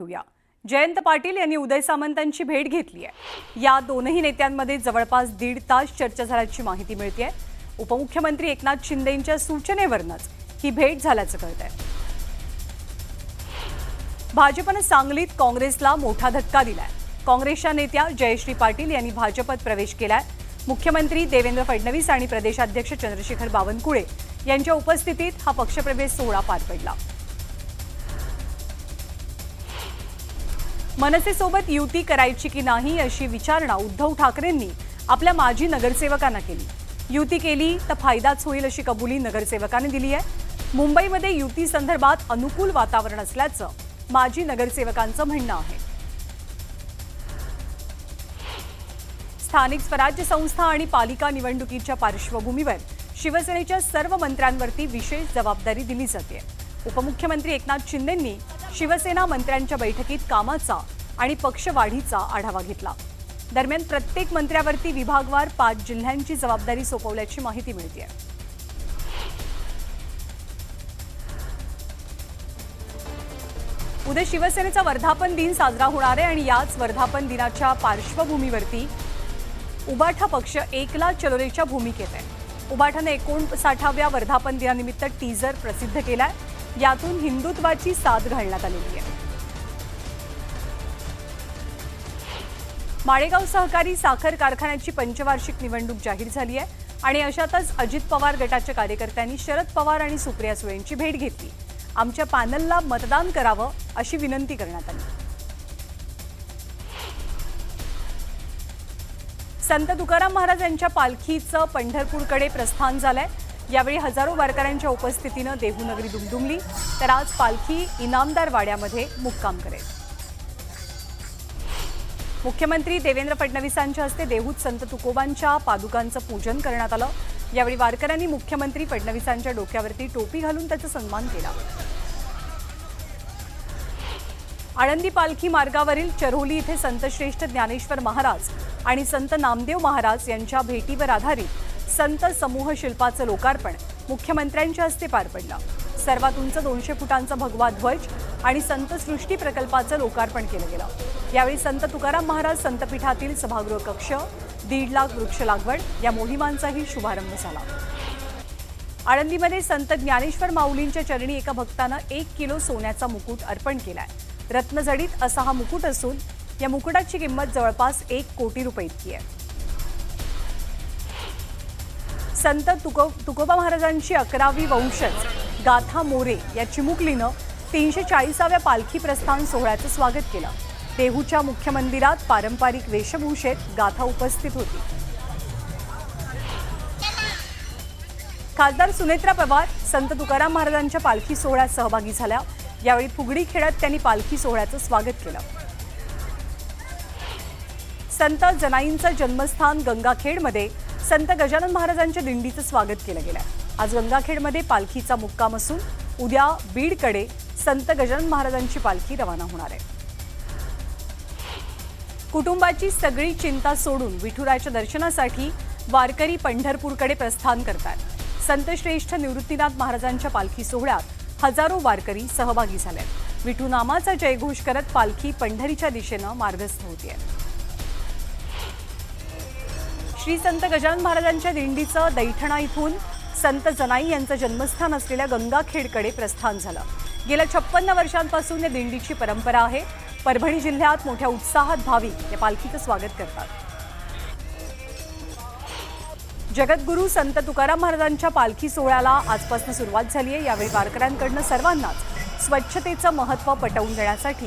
घेऊया। जयंत पाटील यांनी उदय सामंतांची भेट घेतली आहे। या दोनही नेत्यांमध्ये जवळपास 1.5 तास चर्चा झाल्याची माहिती मिळते आहे। उपमुख्यमंत्री एकनाथ शिंदेंच्या सूचनेवरूनच ही भेट झाल्याचं कळतंय। भाजपने सांगलीत काँग्रेसला मोठा धक्का दिलाय। काँग्रेसच्या नेत्या जयश्री पाटील यांनी भाजपत प्रवेश केलाय। मुख्यमंत्री देवेंद्र फडणवीस आणि प्रदेशाध्यक्ष चंद्रशेखर बावनकुळे यांच्या उपस्थितीत हा पक्षप्रवेश सोहळा पार पडला। मनसेसोबत युती करायची की नाही अशी विचारणा उद्धव ठाकरेंनी आपल्या माजी नगरसेवकांना केली। युती केली तर फायदाच होईल अशी कबुली नगरसेवकांनी दिली आहे। मुंबईमध्ये युती संदर्भात अनुकूल वातावरण असल्याचं माजी नगरसेवकांचं म्हणणं आहे। स्थानिक स्वराज्य संस्था आणि पालिका निवडणुकीच्या पार्श्वभूमीवर शिवसेनेच्या सर्व मंत्र्यांवरती विशेष जबाबदारी दिली जाते। उपमुख्यमंत्री एकनाथ शिंदेंनी शिवसेना मंत्र्यांच्या बैठकीत कामाचा आणि पक्षवाढीचा आढावा घेतला। दरम्यान प्रत्येक मंत्र्यावरती विभागवार 5 जिल्ह्यांची जबाबदारी सोपवल्याची माहिती मिळते। उद्या शिवसेनेचा वर्धापन दिन साजरा होणार आहे आणि याच वर्धापन दिनाच्या पार्श्वभूमीवरती उबाठा पक्ष एकला चलोरेच्या भूमिकेत आहे। उबाठाने 59व्या वर्धापन दिनानिमित्त टीजर प्रसिद्ध केलाय। यातून हिंदुत्वाची साथ घालण्यात आलेली आहे। माळेगाव सहकारी साखर कारखान्याची पंचवार्षिक निवडणूक जाहीर झाली आहे आणि अशातच अजित पवार गटाच्या कार्यकर्त्यांनी शरद पवार आणि सुप्रिया सुळेंची भेट घेतली। आमच्या पॅनलला मतदान करावं अशी विनंती करण्यात आली। संत तुकाराम महाराज यांच्या पालखीचं पंढरपूरकडे प्रस्थान झालंय। यावेळी हजारो वारकऱ्यांच्या उपस्थितीनं देहूनगरी दुमदुमली, तर आज पालखी इनामदार वाड्यामध्ये मुक्काम करेल। मुख्यमंत्री देवेंद्र फडणवीसांच्या हस्ते देहूत संत तुकोबांच्या पादुकांचं पूजन करण्यात आलं। यावेळी वारकऱ्यांनी मुख्यमंत्री फडणवीसांच्या डोक्यावरती टोपी घालून त्याचा सन्मान केला। आळंदी पालखी मार्गावरील चरोली इथे संतश्रेष्ठ ज्ञानेश्वर महाराज आणि संत नामदेव महाराज यांच्या भेटीवर आधारित संत समूह शिल्पाचं लोकार्पण मुख्यमंत्र्यांच्या हस्ते पार पडलं। सर्वात उंच 200 फुटांचा भगवा ध्वज आणि संत सृष्टी प्रकल्पाचं लोकार्पण केलं गेलं। यावेळी संत तुकाराम महाराज संतपीठातील सभागृह कक्ष, 1.5 लाख वृक्ष लागवड या मोहिमांचाही शुभारंभ झाला। आळंदीमध्ये संत ज्ञानेश्वर माऊलींच्या चरणी एका भक्तानं 1 किलो सोन्याचा मुकुट अर्पण केलाय। रत्नजडित असा हा मुकुट असून या मुकुटाची किंमत जवळपास 1 कोटी रुपये इतकी आहे। संत तुकोबा महाराजांची 11वी वंशज गाथा मोरे या चिमुकलीनं 340व्या पालखी प्रस्थान सोहळ्याचं स्वागत केलं। देहूच्या मुख्य मंदिरात पारंपरिक वेशभूषेत गाथा उपस्थित होती। खासदार सुनेत्रा पवार संत तुकाराम महाराजांच्या पालखी सोहळ्यात सहभागी झाल्या। यावेळी फुगडी खेळत त्यांनी पालखी सोहळ्याचं स्वागत केलं। संत जनाईंचं जन्मस्थान गंगाखेडमध्ये संत गजानन महाराजांच्या दिंडीचं स्वागत केलं गेलं। आज गंगाखेडमध्ये पालखीचा मुक्काम असून उद्या बीडकडे संत गजानन महाराजांची पालखी रवाना होणार आहे। कुटुंबाची सगळी चिंता सोडून विठुरायाच्या दर्शनासाठी वारकरी पंढरपूरकडे प्रस्थान करतात। संतश्रेष्ठ निवृत्तीनाथ महाराजांच्या पालखी सोहळ्यात हजारो वारकरी सहभागी झाले। विठू नामाचा जयघोष करत पालखी पंढरीच्या दिशेनं मार्गस्थ होते। श्री संत गजानन महाराजांच्या दिंडीचं दैठणा इथून संत जनाई यांचं जन्मस्थान असलेल्या गंगाखेडकडे प्रस्थान झालं। गेल्या 56 वर्षांपासून या दिंडीची परंपरा आहे। परभणी जिल्ह्यात मोठ्या उत्साहात भाविक या पालखीचं स्वागत करतात। जगद्गुरू संत तुकाराम महाराजांच्या पालखी सोहळ्याला आजपासून सुरुवात झाली आहे। यावेळी वारकऱ्यांकडून सर्वांनाच स्वच्छतेचं महत्त्व पटवून देण्यासाठी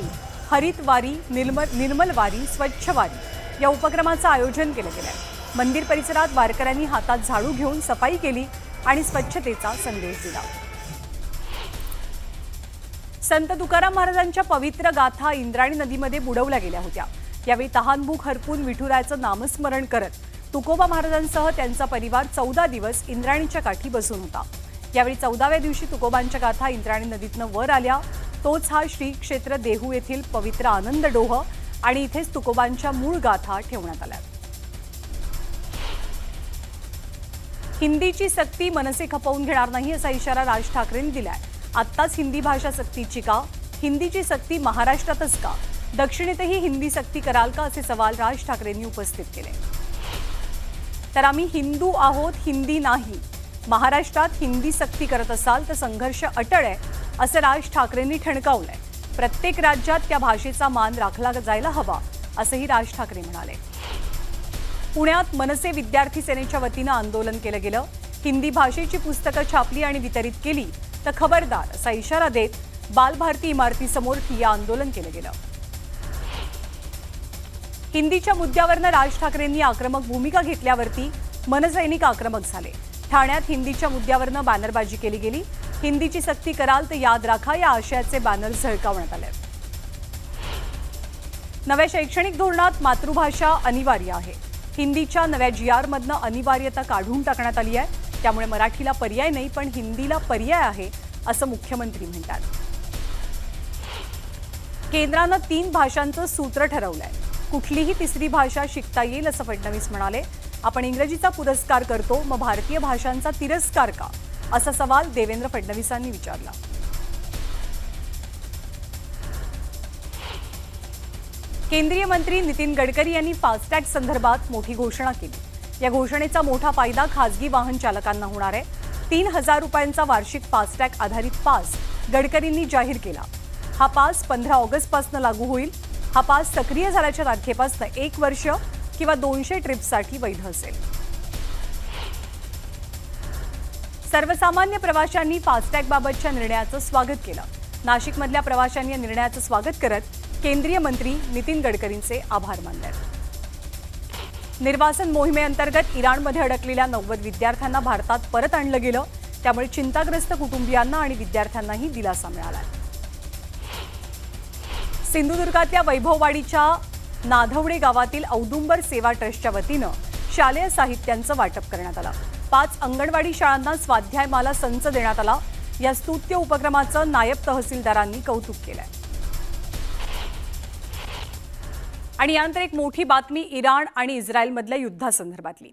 हरित वारी, निर्मल वारी, स्वच्छ वारी या उपक्रमाचं आयोजन केलं गेलं आहे। मंदिर परिसरात वारकऱ्यांनी हातात झाडू घेऊन सफाई केली आणि स्वच्छतेचा संदेश दिला। संत तुकाराम महाराजांच्या पवित्र गाथा इंद्रायणी नदीमध्ये बुडवल्या गेल्या होत्या। यावेळी तहानभूक हरपून विठुरायाचं नामस्मरण करत तुकोबा महाराजांसह त्यांचा परिवार 14 दिवस इंद्रायणीच्या काठी बसून होता। यावेळी 14व्या दिवशी तुकोबांच्या गाथा इंद्रायणी नदीतनं वर आल्या। तोच हा श्री क्षेत्र देहू येथील पवित्र आनंद डोह आणि इथेच तुकोबांच्या मूळ गाथा ठेवण्यात आल्या। हिंदीची सक्ती मनसे खपवून घेणार नाही असा इशारा राज ठाकरेंनी दिलाय। आत्ताच हिंदी भाषा सक्तीची का? हिंदीची सक्ती महाराष्ट्रातच का? दक्षिणेतही हिंदी सक्ती कराल का, असे सवाल राज ठाकरेंनी उपस्थित केले. तर आम्ही हिंदू आहोत, हिंदी नाही. महाराष्ट्रात हिंदी सक्ती करत असाल तर संघर्ष अटळ आहे, असं राज ठाकरेंनी ठणकावलंय. प्रत्येक राज्यात त्या भाषेचा मान राखला जायला हवा, असंही राज ठाकरे म्हणाले. पुण्यात मनसे विद्यार्थी सेनेच्या वतीनं आंदोलन केलं गेलं. हिंदी भाषेची पुस्तकं छापली आणि वितरित केली तर खबरदार, असा इशारा देत बालभारती इमारतीसमोर ठिय्या आंदोलन केलं गेलं. हिंदीच्या मुद्द्यावरनं राज ठाकरेंनी आक्रमक भूमिका घेतल्यावरती मनसैनिक आक्रमक झाले. ठाण्यात हिंदीच्या मुद्द्यावरनं बॅनरबाजी केली गेली. हिंदीची सक्ती कराल तर याद राखा, या आशयाचे बॅनर झळकावण्यात आले. नव्या शैक्षणिक धोरणात मातृभाषा अनिवार्य आहे. हिंदीच्या नव्या GR मधनं अनिवार्यता काढून टाकण्यात आली आहे. त्यामुळे मराठीला पर्याय नाही, पण हिंदीला पर्याय आहे, असं मुख्यमंत्री म्हणतात. केंद्रानं 3 भाषांचं सूत्र ठरवलंय. कुठलीही तिसरी भाषा शिकता येईल, असं फडणवीस म्हणाले. आपण इंग्रजीचा पुरस्कार करतो, मग भारतीय भाषांचा तिरस्कार का, असा सवाल देवेंद्र फडणवीसांनी विचारला. केंद्रीय मंत्री नितीन गडकरी यांनी फास्टॅग संदर्भात मोठी घोषणा केली. या घोषणेचा मोठा फायदा खासगी वाहन चालकांना होणार आहे. 3,000 रुपयांचा वार्षिक फास्टॅग आधारित पास गडकरींनी जाहीर केला. हा पास 15 ऑगस्टपासून लागू होईल. हा पास सक्रिय झाल्याच्या तारखेपासून 1 वर्ष किंवा 200 ट्रिप्ससाठी वैध असेल. सर्वसामान्य प्रवाशांनी फास्टॅगबाबतच्या निर्णयाचं स्वागत केलं. नाशिकमधल्या प्रवाशांनी या निर्णयाचं स्वागत करत केंद्रीय मंत्री नितीन गडकरींचे आभार मानले. निर्वासन मोहिमेअंतर्गत इराणमध्ये अडकलेल्या 90 विद्यार्थ्यांना भारतात परत आणलं गेलं. त्यामुळे चिंताग्रस्त कुटुंबियांना आणि विद्यार्थ्यांनाही दिलासा मिळाला. सिंधुदुर्गातल्या वैभववाडीच्या नाधवडे गावातील औदुंबर सेवा ट्रस्टच्या वतीनं शालेय साहित्यांचं वाटप करण्यात आलं. 5 अंगणवाडी शाळांना स्वाध्यायमाला संच देण्यात आला. या स्तुत्य उपक्रमाचं नायब तहसीलदारांनी कौतुक केलंय. आणि यानंतर एक मोठी बातमी इराण आणि इस्रायलमधल्या युद्धासंदर्भातली.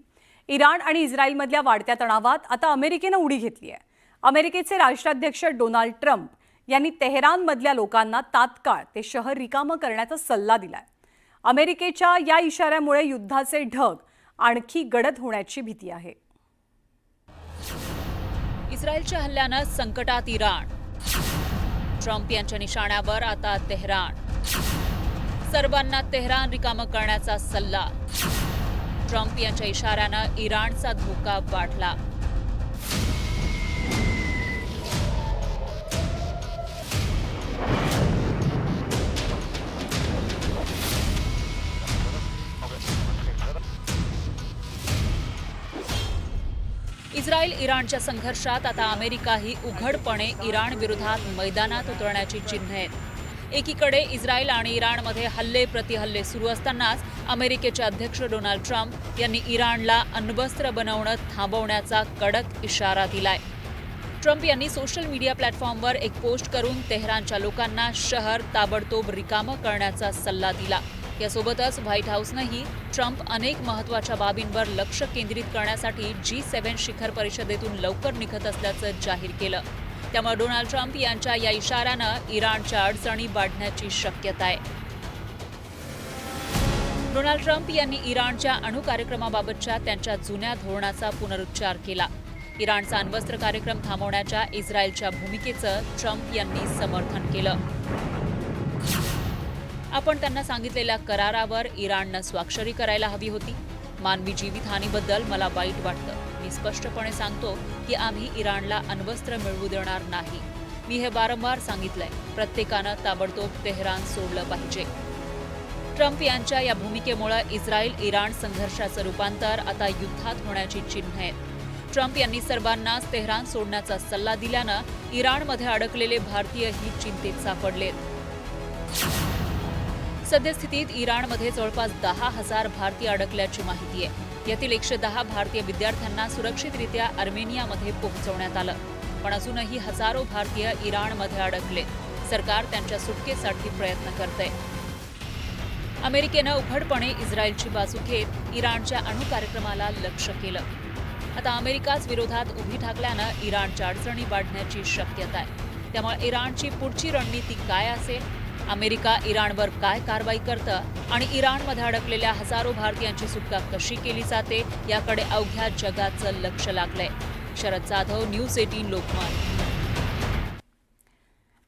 इराण आणि इस्रायलमधल्या वाढत्या तणावात आता अमेरिकेनं उडी घेतली आहे. अमेरिकेचे राष्ट्राध्यक्ष डोनाल्ड ट्रम्प यांनी तेहरानमधल्या लोकांना तात्काळ ते शहर रिकामं करण्याचा सल्ला दिलाय. अमेरिकेच्या या इशाऱ्यामुळे युद्धाचे ढग आणखी गडद होण्याची भीती आहे. इस्रायलच्या हल्ल्यानं संकटात इराण. ट्रम्प यांच्या निशाण्यावर आता तेहरान. सर्वांना तेहरान रिकामं करण्याचा सल्ला. ट्रम्प यांच्या इशाऱ्यानं इराणचा धोका वाढला. इस्रायल इराणच्या संघर्षात आता अमेरिकाही उघडपणे इराण विरोधात मैदानात उतरण्याची चिन्हे आहेत. एकीकडे इस्रायल आणि इराणमध्ये हल्ले प्रतिहल्ले सुरू असतानाच अमेरिकेचे अध्यक्ष डोनाल्ड ट्रम्प यांनी इराणला अण्वस्त्र बनवणं थांबवण्याचा कडक इशारा दिलाय. ट्रम्प यांनी सोशल मीडिया प्लॅटफॉर्मवर एक पोस्ट करून तेहरानच्या लोकांना शहर ताबडतोब रिकामं करण्याचा सल्ला दिला. यासोबतच व्हाईट हाऊसनंही ट्रम्प अनेक महत्त्वाच्या बाबींवर लक्ष केंद्रित करण्यासाठी G7 शिखर परिषदेतून लवकर निघत असल्याचं जाहीर केलं. त्यामुळे डोनाल्ड ट्रम्प यांच्या या इशाऱ्यानं इराणच्या अडचणी वाढण्याची शक्यता आहे. डोनाल्ड ट्रम्प यांनी इराणच्या अणु कार्यक्रमाबाबतच्या त्यांच्या जुन्या धोरणाचा पुनरुच्चार केला. इराणचा अण्वस्त्र कार्यक्रम थांबवण्याच्या इस्रायलच्या भूमिकेचं ट्रम्प यांनी समर्थन केलं. आपण त्यांना सांगितलेल्या करारावर इराणनं स्वाक्षरी करायला हवी होती. मानवी जीवितहानीबद्दल मला वाईट वाटतं. मी स्पष्टपणे सांगतो की आम्ही इराणला अण्वस्त्र मिळवू देणार नाही. मी हे वारंवार सांगितलंय. प्रत्येकानं ताबडतोब तेहरान सोडलं पाहिजे. ट्रम्प यांच्या या भूमिकेमुळे इस्रायल इराण संघर्षाचं रूपांतर आता युद्धात होण्याची चिन्हे आहेत. ट्रम्प यांनी सर्वांनाच तेहरान सोडण्याचा सल्ला दिल्यानं इराणमध्ये अडकलेले भारतीयही चिंतेत सापडलेत. सद्यस्थितीत इराणमध्ये जवळपास 10,000 भारतीय अडकल्याची माहिती आहे. यातील 110 भारतीय विद्यार्थ्यांना सुरक्षितरित्या अर्मेनियामध्ये पोहोचवण्यात आलं. पण अजूनही हजारो भारतीय इराणमध्ये अडकले. सरकार त्यांच्या सुटकेसाठी प्रयत्न करतंय. अमेरिकेनं उघडपणे इस्रायलची बाजू घेत इराणच्या अणु कार्यक्रमाला लक्ष्य केलं. आता अमेरिकाच विरोधात उभी ठाकल्यानं इराणच्या अडचणी वाढण्याची शक्यता आहे. त्यामुळे इराणची पुढची रणनीती काय असेल, अमेरिका इराणवर काय कारवाई करतं आणि इराणमध्ये अडकलेल्या हजारो भारतीयांची सुटका कशी केली जाते याकडे अवघ्या जगाचं लक्ष लागलंय. शरद जाधव, न्यूज 18 लोकमत.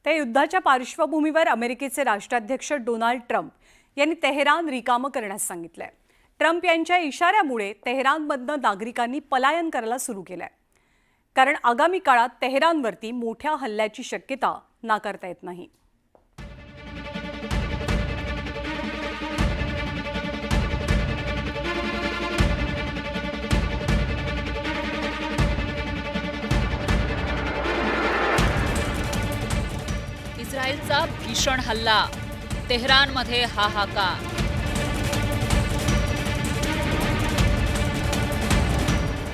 त्या युद्धाच्या पार्श्वभूमीवर अमेरिकेचे राष्ट्राध्यक्ष डोनाल्ड ट्रम्प यांनी तेहरान रिकामं करण्यास सांगितलंय. ट्रम्प यांच्या इशाऱ्यामुळे तेहरानमधनं नागरिकांनी पलायन करायला सुरू केलंय, कारण आगामी काळात तेहरानवरती मोठ्या हल्ल्याची शक्यता नाकारता येत नाही. इस्रायलचा भीषण हल्ला, तेहरानमध्ये हाहाकार.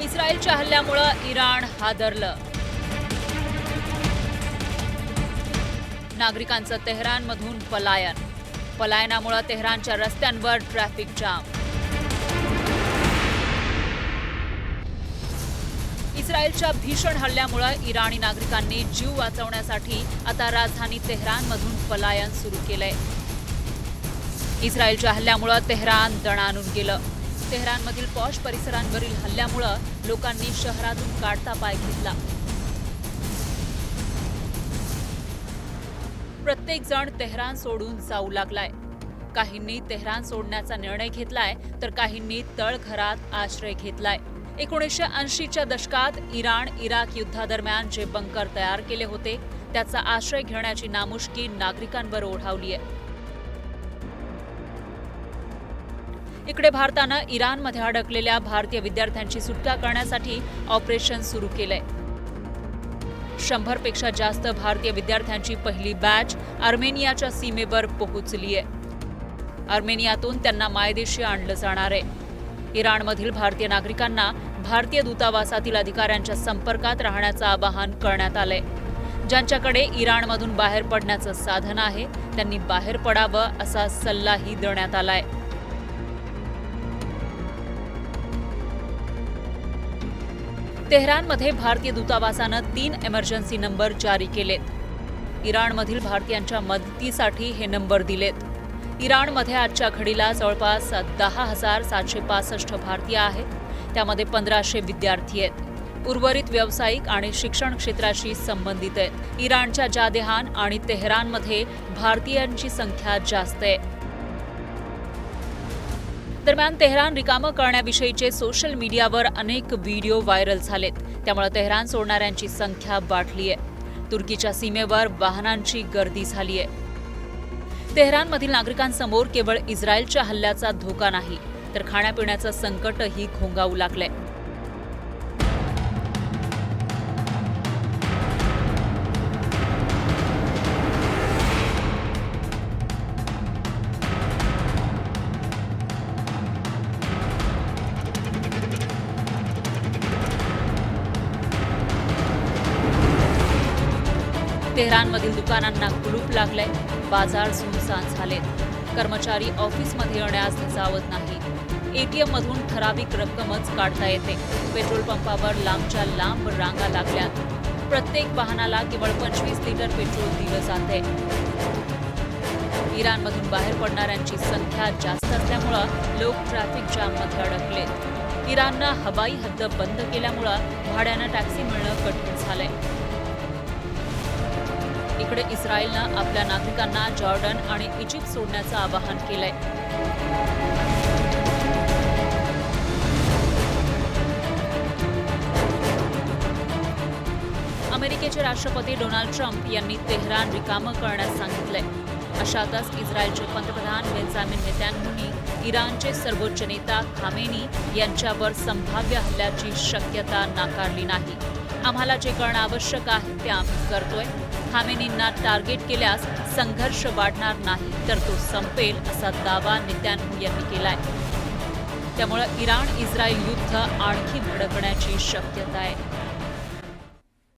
इस्रायलच्या हल्ल्यामुळं इराण हादरलं. नागरिकांचं तेहरानमधून पलायन. पलायनामुळं तेहरानच्या रस्त्यांवर ट्रॅफिक जाम. इस्रायलच्या भीषण हल्ल्यामुळं इराणी नागरिकांनी जीव वाचवण्यासाठी आता राजधानी तेहरानमधून पलायन सुरू केलंय. इस्रायलच्या हल्ल्यामुळं तेहरान दणाणून गेलं. तेहरानमधील पॉश परिसरांवरील हल्ल्यामुळं लोकांनी शहरातून काढता पाय घेतला. प्रत्येक जण तेहरान सोडून जाऊ लागलाय. काहींनी तेहरान सोडण्याचा निर्णय घेतलाय तर काहींनी तळघरात आश्रय घेतलाय. 1980च्या दशकात इराण-इराक युद्धादरम्यान जे बंकर तयार केले होते त्याचा आश्रय घेण्याची नामुष्की नागरिकांवर ओढावली आहे. इकडे भारतानं इराणमध्ये अडकलेल्या भारतीय विद्यार्थ्यांची सुटका करण्यासाठी ऑपरेशन सुरू केलंय. 100पेक्षा जास्त भारतीय विद्यार्थ्यांची पहिली बॅच अर्मेनियाच्या सीमेवर पोहोचली आहे. अर्मेनियातून त्यांना मायदेशी आणलं जाणार आहे. इराणमधील भारतीय नागरिकांना भारतीय दूतावासातील अधिकाऱ्यांच्या संपर्कात राहण्याचं आवाहन करण्यात आलंय. ज्यांच्याकडे इराणमधून बाहेर पडण्याचं साधन आहे त्यांनी बाहेर पडावं असा सल्लाही देण्यात आलाय. तेहरानमध्ये भारतीय दूतावासानं 3 इमर्जन्सी नंबर जारी केलेत. इराणमधील भारतीयांच्या मदतीसाठी हे नंबर दिलेत. इराणमध्ये आजच्या घडीला जवळपास 10,765 भारतीय आहेत. त्यामध्ये 1,500 विद्यार्थी आहेत. उर्वरित व्यावसायिक आणि शिक्षण क्षेत्राशी संबंधित आहेत. इराणच्या जादेहान आणि तेहरानमध्ये भारतीयांची संख्या जास्त आहे. दरम्यान तेहरान रिकामं करण्याविषयीचे सोशल मीडियावर अनेक व्हिडिओ व्हायरल झालेत. त्यामुळे तेहरान सोडणाऱ्यांची संख्या वाढली आहे. तुर्कीच्या सीमेवर वाहनांची गर्दी झाली आहे. तेहरानमधील नागरिकांसमोर केवळ इस्रायलच्या हल्ल्याचा धोका नाही तर खाण्यापिण्याचं संकटही घोंगावू लागलंय. तेहरानमधील दुकानांना कुलूप लागलंय. बाजार सुनसान झालेत. कर्मचारी ऑफिसमध्ये येण्यास जावत नाही. एटीएम मधून ठराविक रक्कमच काढता येते. पेट्रोल पंपावर लांबच्या लांब रांगा लागल्यात. प्रत्येक वाहनाला केवळ 25 लिटर पेट्रोल दिलं जाते. इराणमधून बाहेर पडणाऱ्यांची संख्या जास्त असल्यामुळं लोक ट्रॅफिक जाममध्ये अडकलेत. इराणनं हवाई हद्द बंद केल्यामुळं भाड्यानं टॅक्सी मिळणं कठीण झालंय. इकडे इस्रायलनं आपल्या नागरिकांना जॉर्डन आणि इजिप्त सोडण्याचं आवाहन केलंय. अमेरिकेचे राष्ट्रपती डोनाल्ड ट्रम्प यांनी तेहरान रिकामं करण्यास सांगितलंय. अशातच इस्रायलचे पंतप्रधान बेंजामिन नेतान्याहूंनी इराणचे सर्वोच्च नेता खामेनी यांच्यावर संभाव्य हल्ल्याची शक्यता नाकारली नाही. आम्हाला जे करणं आवश्यक आहे ते आम्ही करतोय. खामेनींना टार्गेट केल्यास संघर्ष वाढणार नाही तर तो संपेल असा दावा नेतान्याहू यांनी केलाय. त्यामुळे इराण इस्रायल युद्ध आणखी भडकण्याची शक्यता आहे.